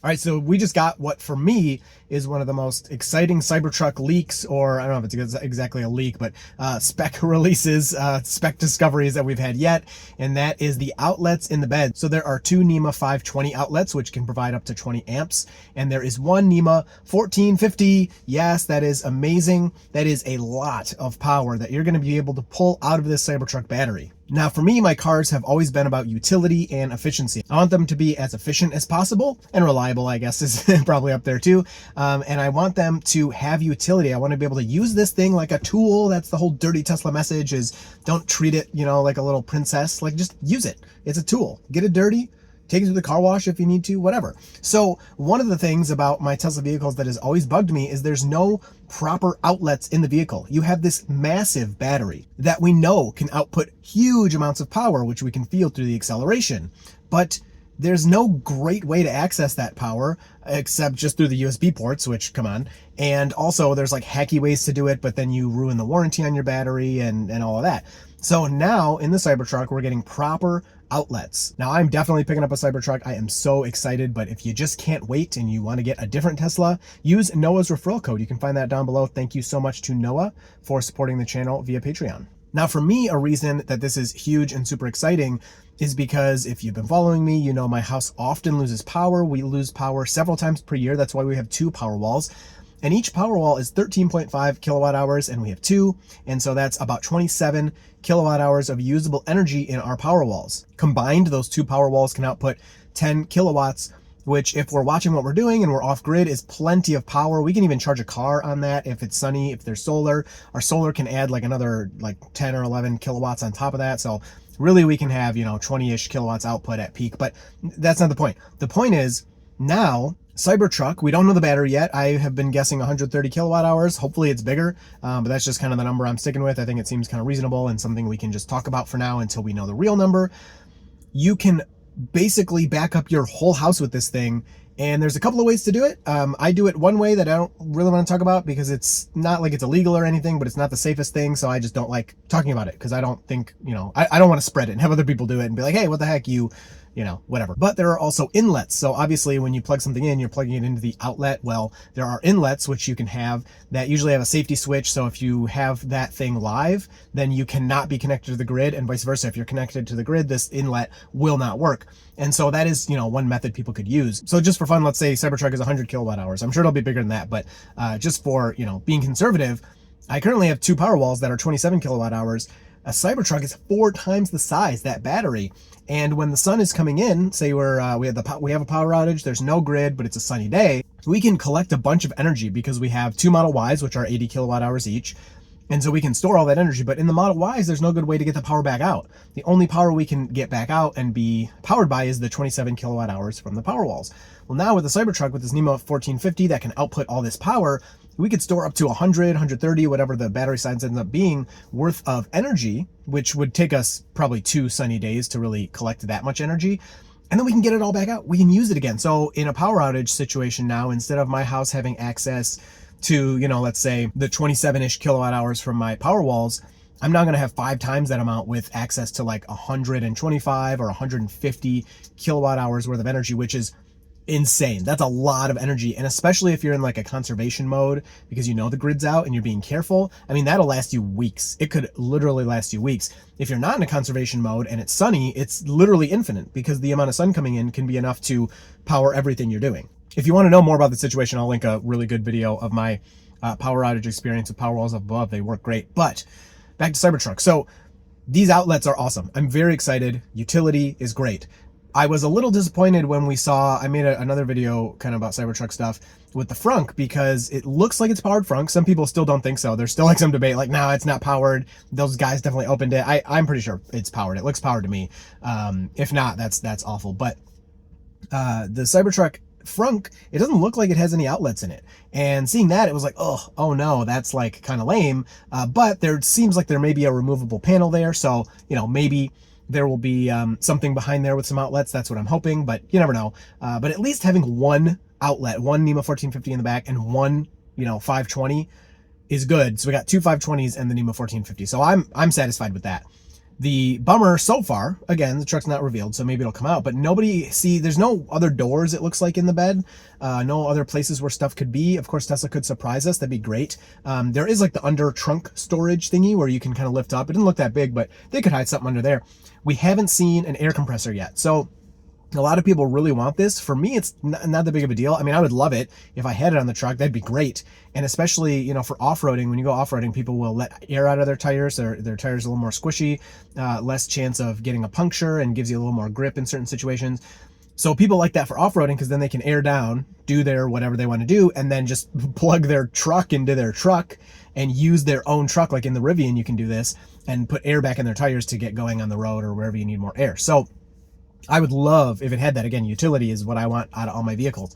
All right, so we just got what for me is one of the most exciting Cybertruck leaks, or I don't know if it's exactly a leak, but spec releases, spec discoveries that we've had yet, and that is the outlets in the bed. So there are two NEMA 520 outlets, which can provide up to 20 amps, and there is one NEMA 1450. Yes, that is amazing. That is a lot of power that you're going to be able to pull out of this Cybertruck battery. Now, for me, my cars have always been about utility and efficiency. I want them to be as efficient as possible, and reliable, I guess, is probably up there too. And I want them to have utility. I want to be able to use this thing like a tool. That's the whole dirty Tesla message, is don't treat it, like a little princess. Like, just use it. It's a tool. Get it dirty. Take it to the car wash if you need to, whatever. So one of the things about my Tesla vehicles that has always bugged me is there's no proper outlets in the vehicle. You have this massive battery that we know can output huge amounts of power, which we can feel through the acceleration. But there's no great way to access that power except just through the USB ports, which, come on. And also there's like hacky ways to do it, but then you ruin the warranty on your battery and all of that. So now in the Cybertruck, we're getting proper outlets. Now, I'm definitely picking up a Cybertruck. I am so excited, but if you just can't wait and you want to get a different Tesla, use Noah's referral code. You can find that down below. Thank you so much to Noah for supporting the channel via Patreon. Now, for me, a reason that this is huge and super exciting is because if you've been following me, you know my house often loses power. We lose power several times per year. That's why we have two power walls. And each power wall is 13.5 kilowatt hours, and we have two. And so that's about 27 kilowatt hours of usable energy in our power walls. Combined, those two power walls can output 10 kilowatts, which, if we're watching what we're doing and we're off grid, is plenty of power. We can even charge a car on that if it's sunny, if there's solar. Our solar can add like another 10 or 11 kilowatts on top of that. So really we can have, 20-ish kilowatts output at peak, but that's not the point. The point is, now Cybertruck, we don't know the battery yet. I have been guessing 130 kilowatt hours. Hopefully it's bigger, but that's just kind of the number I'm sticking with. I think it seems kind of reasonable and something we can just talk about for now until we know the real number. You can basically back up your whole house with this thing, and there's a couple of ways to do it. I do it one way that I don't really want to talk about because it's not like it's illegal or anything, but it's not the safest thing, so I just don't like talking about it because I don't think, I don't want to spread it and have other people do it and be like, hey, what the heck, whatever. But there are also inlets. So obviously when you plug something in, you're plugging it into the outlet. Well, there are inlets which you can have that usually have a safety switch. So if you have that thing live, then you cannot be connected to the grid, and vice versa. If you're connected to the grid, this inlet will not work. And so that is, one method people could use. So just for fun, let's say Cybertruck is 100 kilowatt hours. I'm sure it'll be bigger than that, but just for, being conservative, I currently have two power walls that are 27 kilowatt hours. A Cybertruck is 4 times the size, that battery. And when the sun is coming in, say we have a power outage, there's no grid, but it's a sunny day, we can collect a bunch of energy because we have two Model Ys, which are 80 kilowatt hours each. And so we can store all that energy, but in the Model Ys, there's no good way to get the power back out. The only power we can get back out and be powered by is the 27 kilowatt hours from the power walls. Well, now with the Cybertruck, with this NEMA 1450 that can output all this power, we could store up to 100, 130, whatever the battery size ends up being, worth of energy, which would take us probably 2 sunny days to really collect that much energy. And then we can get it all back out. We can use it again. So in a power outage situation now, instead of my house having access to, let's say the 27-ish kilowatt hours from my power walls, I'm now going to have 5 times that amount with access to like 125 or 150 kilowatt hours worth of energy, which is insane. That's a lot of energy. And especially if you're in like a conservation mode because the grid's out and you're being careful, that'll last you weeks. It could literally last you weeks. If you're not in a conservation mode and it's sunny, it's literally infinite because the amount of sun coming in can be enough to power everything you're doing. If you want to know more about the situation, I'll link a really good video of my power outage experience with power walls up above. They work great. But back to Cybertruck. So these outlets are awesome. I'm very excited. Utility is great. I was a little disappointed when I made another video kind of about Cybertruck stuff with the Frunk because it looks like it's powered Frunk. Some people still don't think so. There's still like some debate, like, no, it's not powered. Those guys definitely opened it. I'm pretty sure it's powered. It looks powered to me. If not, that's awful. But the Cybertruck Frunk, it doesn't look like it has any outlets in it. And seeing that, it was like, oh no, that's like kind of lame. But there seems like there may be a removable panel there. So, maybe there will be something behind there with some outlets. That's what I'm hoping, but you never know. But at least having one outlet, one NEMA 1450 in the back and one, 520 is good. So we got two 520s and the NEMA 1450. So I'm satisfied with that. The bummer so far, again, the truck's not revealed, so maybe it'll come out, but there's no other doors, it looks like, in the bed. No other places where stuff could be. Of course, Tesla could surprise us. That'd be great. There is like the under trunk storage thingy where you can kind of lift up. It didn't look that big, but they could hide something under there. We haven't seen an air compressor yet. So a lot of people really want this. For me, it's not that big of a deal. I mean, I would love it if I had it on the truck. That'd be great. And especially, you know, for off-roading, when you go off-roading, people will let air out of their tires. Their tires are a little more squishy, less chance of getting a puncture, and gives you a little more grip in certain situations. So people like that for off-roading because then they can air down, do their whatever they want to do, and then just plug their truck into their truck and use their own truck. Like in the Rivian, you can do this and put air back in their tires to get going on the road or wherever you need more air. So I would love if it had that. Again, utility is what I want out of all my vehicles.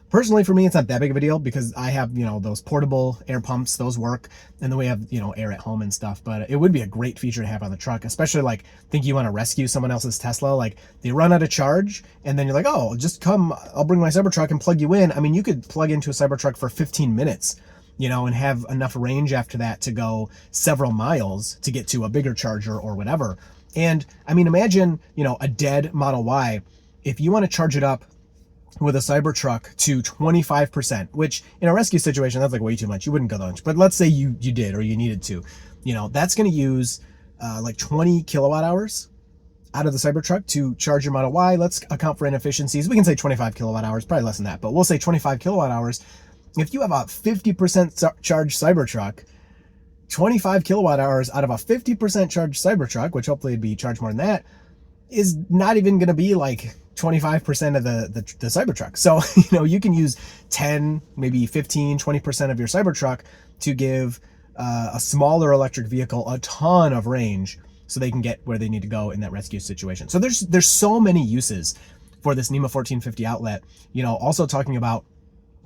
Personally, for me, it's not that big of a deal because I have, you know, those portable air pumps, those work, and then we have, you know, air at home and stuff. But it would be a great feature to have on the truck, especially like think you want to rescue someone else's Tesla, like they run out of charge and then you're like, oh, just come, I'll bring my Cybertruck and plug you in. I mean, you could plug into a Cybertruck for 15 minutes, you know, and have enough range after that to go several miles to get to a bigger charger or whatever. And I mean, imagine, you know, a dead Model Y. If you want to charge it up with a Cybertruck to 25%, which in a rescue situation, that's like way too much. You wouldn't go that much, but let's say you did, or you needed to, you know, that's going to use like 20 kilowatt hours out of the Cybertruck to charge your Model Y. Let's account for inefficiencies. We can say 25 kilowatt hours, probably less than that, but we'll say 25 kilowatt hours. If you have a 50% charged Cybertruck, 25 kilowatt hours out of a 50% charged Cybertruck, which hopefully it'd be charged more than that, is not even going to be like 25% of the Cybertruck. So, you know, you can use 10, maybe 15, 20% of your Cybertruck to give a smaller electric vehicle a ton of range so they can get where they need to go in that rescue situation. So there's so many uses for this NEMA 1450 outlet, you know, also talking about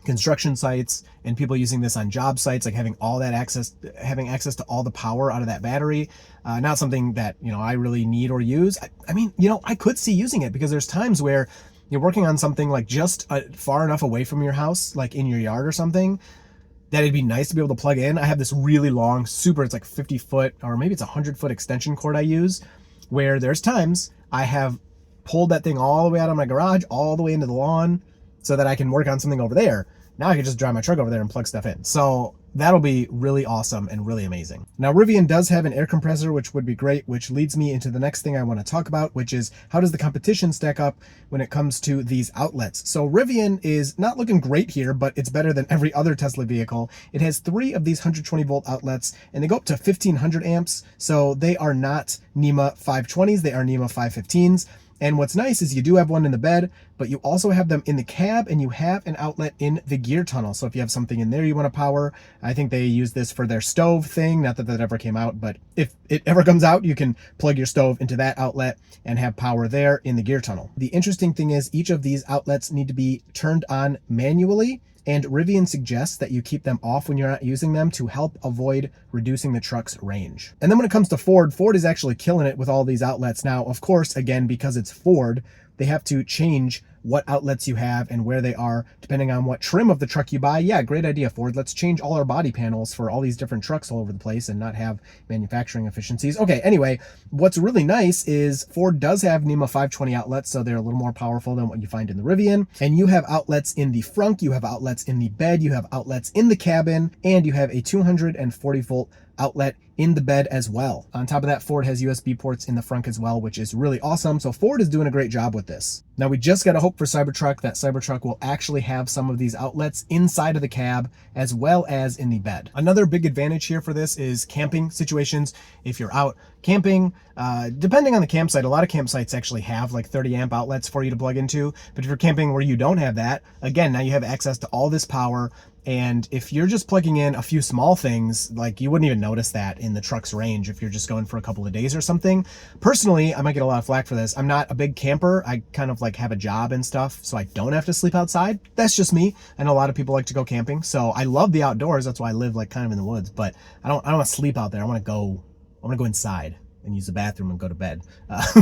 construction sites and people using this on job sites, like having access to all the power out of that battery. Not something that, you know, I really need or use. I mean, you know, I could see using it because there's times where you're working on something like just far enough away from your house, like in your yard or something, that it'd be nice to be able to plug in. I have this really long, it's like 50 foot or maybe it's 100 foot extension cord I use, where there's times I have pulled that thing all the way out of my garage, all the way into the lawn, so that I can work on something over there. Now I can just drive my truck over there and plug stuff in. So that'll be really awesome and really amazing. Now, Rivian does have an air compressor, which would be great, which leads me into the next thing I want to talk about, which is how does the competition stack up when it comes to these outlets? So Rivian is not looking great here, but it's better than every other Tesla vehicle. It has 3 of these 120 volt outlets and they go up to 1500 amps. So they are not NEMA 520s, they are NEMA 515s. And what's nice is you do have one in the bed, but you also have them in the cab and you have an outlet in the gear tunnel. So if you have something in there you want to power, I think they use this for their stove thing. Not that that ever came out, but if it ever comes out, you can plug your stove into that outlet and have power there in the gear tunnel. The interesting thing is each of these outlets need to be turned on manually, and Rivian suggests that you keep them off when you're not using them to help avoid reducing the truck's range. And then when it comes to Ford is actually killing it with all these outlets. Now, of course, again, because it's Ford, they have to change what outlets you have and where they are depending on what trim of the truck you buy. Yeah, great idea, Ford. Let's change all our body panels for all these different trucks all over the place and not have manufacturing efficiencies. Okay, anyway, what's really nice is Ford does have NEMA 520 outlets, so they're a little more powerful than what you find in the Rivian. And you have outlets in the Frunk, you have outlets in the bed, you have outlets in the cabin, and you have a 240 volt outlet in the bed as well. On top of that, Ford has USB ports in the Frunk as well, which is really awesome. So Ford is doing a great job with this. Now we just got to hope for Cybertruck that Cybertruck will actually have some of these outlets inside of the cab as well as in the bed. Another big advantage here for this is camping situations. If you're out camping, depending on the campsite, a lot of campsites actually have like 30 amp outlets for you to plug into. But if you're camping where you don't have that, again, now you have access to all this power. And if you're just plugging in a few small things, like you wouldn't even notice that in the truck's range if you're just going for a couple of days or something. Personally, I might get a lot of flack for this. I'm not a big camper. I kind of like have a job and stuff, so I don't have to sleep outside. That's just me. I know a lot of people like to go camping, so I love the outdoors. That's why I live like kind of in the woods, but I don't want to sleep out there. I want to go inside and use the bathroom and go to bed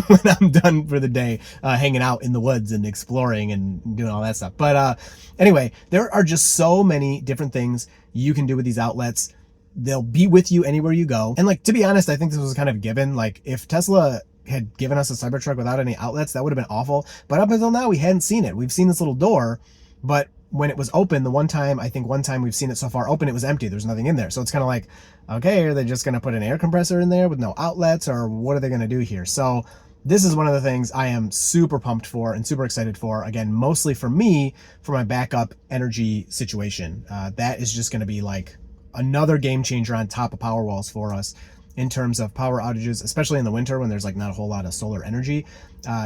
when I'm done for the day, hanging out in the woods and exploring and doing all that stuff. But anyway, there are just so many different things you can do with these outlets. They'll be with you anywhere you go. And like, to be honest, I think this was kind of given. Like, if Tesla had given us a Cybertruck without any outlets, that would have been awful. But up until now, we hadn't seen it. We've seen this little door, but when it was open, one time we've seen it so far open, it was empty. There's nothing in there. So it's kind of like, okay, are they just going to put an air compressor in there with no outlets, or what are they going to do here? So this is one of the things I am super pumped for and super excited for. Again, mostly for me, for my backup energy situation. That is just going to be like another game changer on top of Powerwalls for us in terms of power outages, especially in the winter when there's like not a whole lot of solar energy.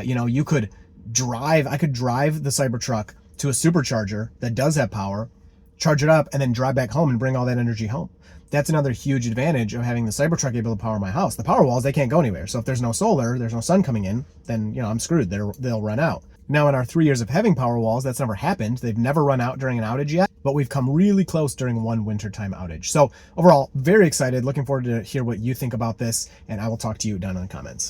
You know, I could drive the Cybertruck to a supercharger that does have power, charge it up, and then drive back home and bring all that energy home. That's another huge advantage of having the Cybertruck able to power my house. The Powerwalls, they can't go anywhere. So if there's no solar, there's no sun coming in, then, you know, I'm screwed. They'll run out. Now, in our 3 years of having Powerwalls, that's never happened. They've never run out during an outage yet, but we've come really close during one wintertime outage. So overall, very excited. Looking forward to hear what you think about this, and I will talk to you down in the comments.